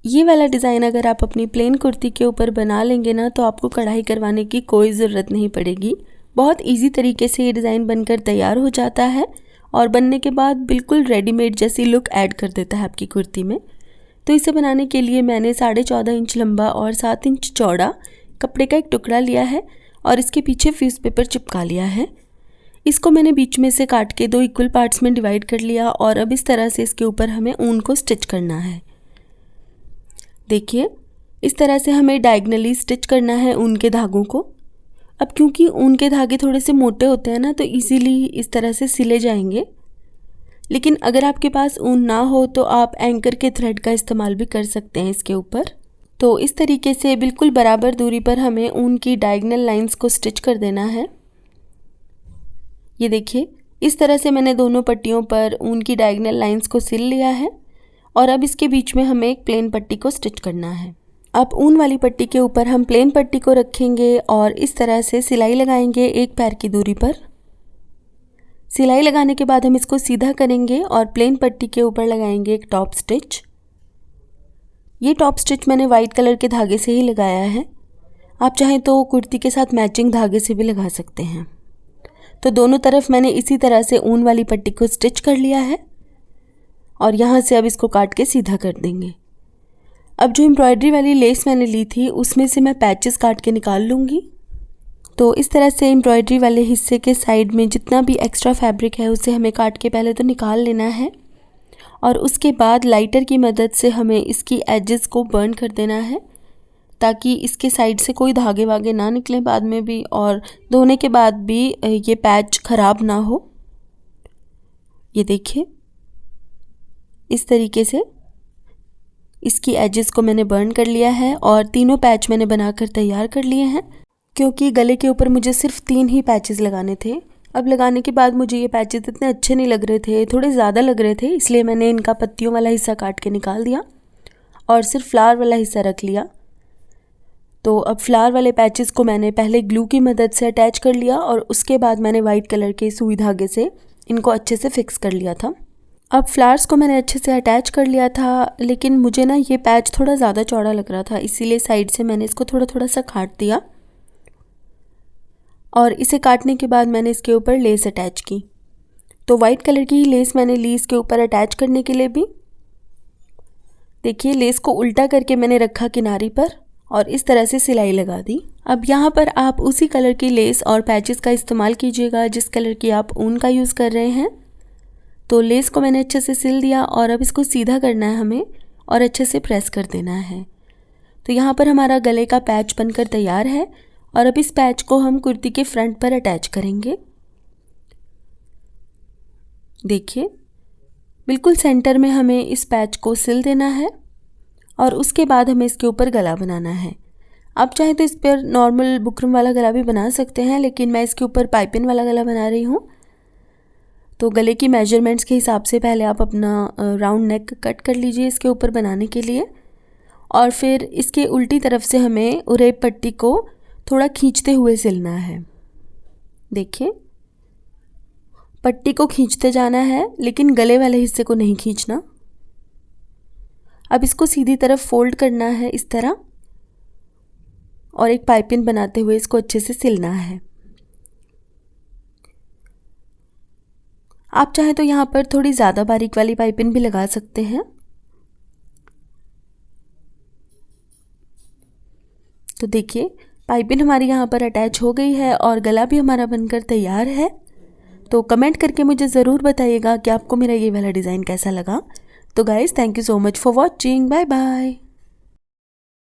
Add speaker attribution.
Speaker 1: ये वाला डिज़ाइन अगर आप अपनी प्लेन कुर्ती के ऊपर बना लेंगे ना तो आपको कढ़ाई करवाने की कोई ज़रूरत नहीं पड़ेगी। बहुत इजी तरीके से ये डिज़ाइन बनकर तैयार हो जाता है और बनने के बाद बिल्कुल रेडीमेड जैसी लुक ऐड कर देता है आपकी कुर्ती में। तो इसे बनाने के लिए मैंने 14.5 इंच लंबा और 7 इंच चौड़ा कपड़े का एक टुकड़ा लिया है और इसके पीछे फ्यूज़ पेपर चिपका लिया है। इसको मैंने बीच में से काट के 2 इक्वल पार्ट्स में डिवाइड कर लिया और अब इस तरह से इसके ऊपर हमें ऊन को स्टिच करना है। देखिए इस तरह से हमें डायगनली स्टिच करना है ऊन के धागों को। अब क्योंकि ऊन के धागे थोड़े से मोटे होते हैं ना तो इजीली इस तरह से सिले जाएंगे, लेकिन अगर आपके पास ऊन ना हो तो आप एंकर के थ्रेड का इस्तेमाल भी कर सकते हैं इसके ऊपर। तो इस तरीके से बिल्कुल बराबर दूरी पर हमें ऊन की डायगनल लाइंस को स्टिच कर देना है। ये देखिए इस तरह से मैंने दोनों पट्टियों पर ऊन की डायगनल लाइंस को सिल लिया है और अब इसके बीच में हमें एक प्लेन पट्टी को स्टिच करना है। अब ऊन वाली पट्टी के ऊपर हम प्लेन पट्टी को रखेंगे और इस तरह से सिलाई लगाएंगे एक पैर की दूरी पर। सिलाई लगाने के बाद हम इसको सीधा करेंगे और प्लेन पट्टी के ऊपर लगाएंगे एक टॉप स्टिच। ये टॉप स्टिच मैंने वाइट कलर के धागे से ही लगाया है, आप चाहें तो कुर्ती के साथ मैचिंग धागे से भी लगा सकते हैं। तो दोनों तरफ मैंने इसी तरह से ऊन वाली पट्टी को स्टिच कर लिया है और यहाँ से अब इसको काट के सीधा कर देंगे। अब जो एम्ब्रॉयडरी वाली लेस मैंने ली थी उसमें से मैं पैचेस काट के निकाल लूँगी। तो इस तरह से एम्ब्रॉयडरी वाले हिस्से के साइड में जितना भी एक्स्ट्रा फैब्रिक है उसे हमें काट के पहले तो निकाल लेना है और उसके बाद लाइटर की मदद से हमें इसकी एजेस को बर्न कर देना है ताकि इसके साइड से कोई धागे वागे ना निकले बाद में भी और धोने के बाद भी ये पैच ख़राब ना हो। ये देखिए इस तरीके से इसकी एजेस को मैंने बर्न कर लिया है और तीनों पैच मैंने बनाकर तैयार कर लिए हैं। क्योंकि गले के ऊपर मुझे सिर्फ 3 ही पैचेस लगाने थे। अब लगाने के बाद मुझे ये पैचेस इतने अच्छे नहीं लग रहे थे, थोड़े ज़्यादा लग रहे थे, इसलिए मैंने इनका पत्तियों वाला हिस्सा काट के निकाल दिया और सिर्फ फ्लावर वाला हिस्सा रख लिया। तो अब फ्लावर वाले पैचेस को मैंने पहले ग्लू की मदद से अटैच कर लिया और उसके बाद मैंने वाइट कलर के सुई धागे से इनको अच्छे से फिक्स कर लिया था। अब फ्लावर्स को मैंने अच्छे से अटैच कर लिया था, लेकिन मुझे ना ये पैच थोड़ा ज़्यादा चौड़ा लग रहा था, इसीलिए साइड से मैंने इसको थोड़ा थोड़ा सा काट दिया और इसे काटने के बाद मैंने इसके ऊपर लेस अटैच की। तो वाइट कलर की ही लेस मैंने ली इसके ऊपर अटैच करने के लिए भी। देखिए लेस को उल्टा करके मैंने रखा किनारी पर और इस तरह से सिलाई लगा दी। अब यहाँ पर आप उसी कलर की लेस और पैचेस का इस्तेमाल कीजिएगा जिस कलर की आप ऊन का यूज़ कर रहे हैं। तो लेस को मैंने अच्छे से सिल दिया और अब इसको सीधा करना है हमें और अच्छे से प्रेस कर देना है। तो यहाँ पर हमारा गले का पैच बनकर तैयार है और अब इस पैच को हम कुर्ती के फ्रंट पर अटैच करेंगे। देखिए बिल्कुल सेंटर में हमें इस पैच को सिल देना है और उसके बाद हमें इसके ऊपर गला बनाना है। आप चाहें तो इस पर नॉर्मल बुकरम वाला गला भी बना सकते हैं, लेकिन मैं इसके ऊपर पाइपिन वाला गला बना रही हूँ। तो गले की मेजरमेंट्स के हिसाब से पहले आप अपना राउंड नेक कट कर लीजिए इसके ऊपर बनाने के लिए और फिर इसके उल्टी तरफ से हमें उरेब पट्टी को थोड़ा खींचते हुए सिलना है। देखिए पट्टी को खींचते जाना है लेकिन गले वाले हिस्से को नहीं खींचना। अब इसको सीधी तरफ फोल्ड करना है इस तरह और एक पाइपिंग बनाते हुए इसको अच्छे से सिलना है। आप चाहें तो यहाँ पर थोड़ी ज़्यादा बारीक वाली पाइपिंग भी लगा सकते हैं। तो देखिए पाइपिंग हमारी यहाँ पर अटैच हो गई है और गला भी हमारा बनकर तैयार है। तो कमेंट करके मुझे ज़रूर बताइएगा कि आपको मेरा ये वाला डिज़ाइन कैसा लगा। तो guys thank you so much for watching, bye bye.